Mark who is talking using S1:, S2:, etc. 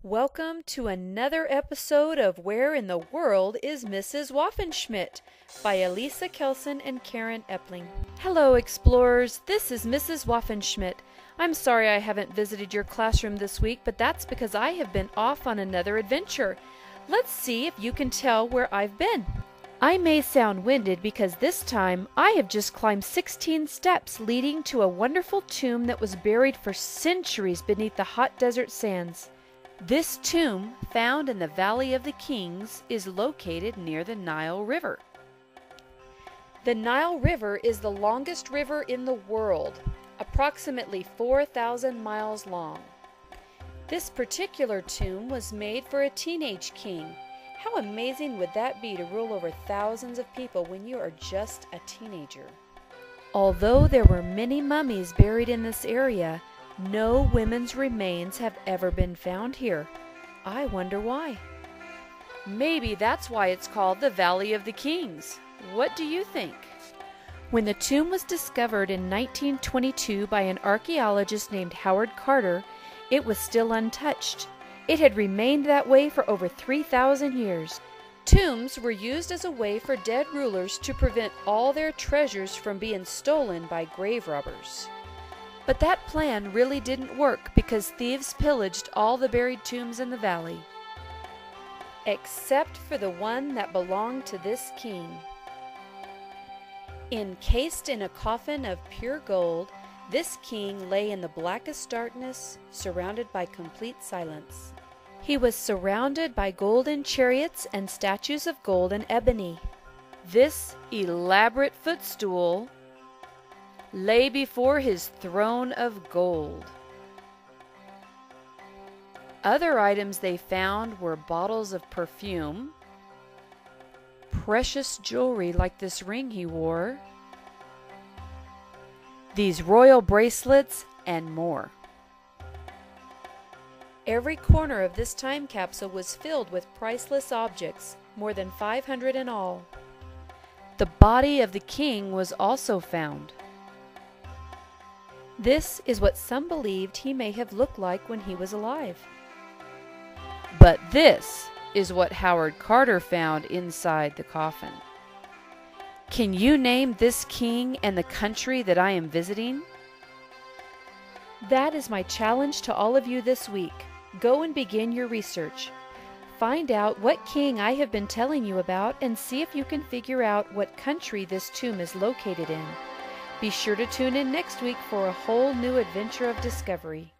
S1: Welcome to another episode of Where in the World is Mrs. Waffenschmidt by Elisa Kelson and Karen Epling. Hello explorers, this is Mrs. Waffenschmidt. I'm sorry I haven't visited your classroom this week, but that's because I have been off on another adventure. Let's see if you can tell where I've been. I may sound winded because this time I have just climbed 16 steps leading to a wonderful tomb that was buried for centuries beneath the hot desert sands. This tomb, found in the Valley of the Kings, is located near the Nile River. The Nile River is the longest river in the world, approximately 4,000 miles long. This particular tomb was made for a teenage king. How amazing would that be to rule over thousands of people when you are just a teenager? Although there were many mummies buried in this area, no women's remains have ever been found here. I wonder why. Maybe that's why it's called the Valley of the Kings. What do you think? When the tomb was discovered in 1922 by an archaeologist named Howard Carter, it was still untouched. It had remained that way for over 3,000 years. Tombs were used as a way for dead rulers to prevent all their treasures from being stolen by grave robbers. But that plan really didn't work because thieves pillaged all the buried tombs in the valley, except for the one that belonged to this king. Encased in a coffin of pure gold, this king lay in the blackest darkness, surrounded by complete silence. He was surrounded by golden chariots and statues of gold and ebony. This elaborate footstool lay before his throne of gold. Other items they found were bottles of perfume, precious jewelry like this ring he wore, these royal bracelets, and more. Every corner of this time capsule was filled with priceless objects, more than 500 in all. The body of the king was also found. This is what some believed he may have looked like when he was alive. But this is what Howard Carter found inside the coffin. Can you name this king and the country that I am visiting? That is my challenge to all of you this week. Go and begin your research. Find out what king I have been telling you about and see if you can figure out what country this tomb is located in. Be sure to tune in next week for a whole new adventure of discovery.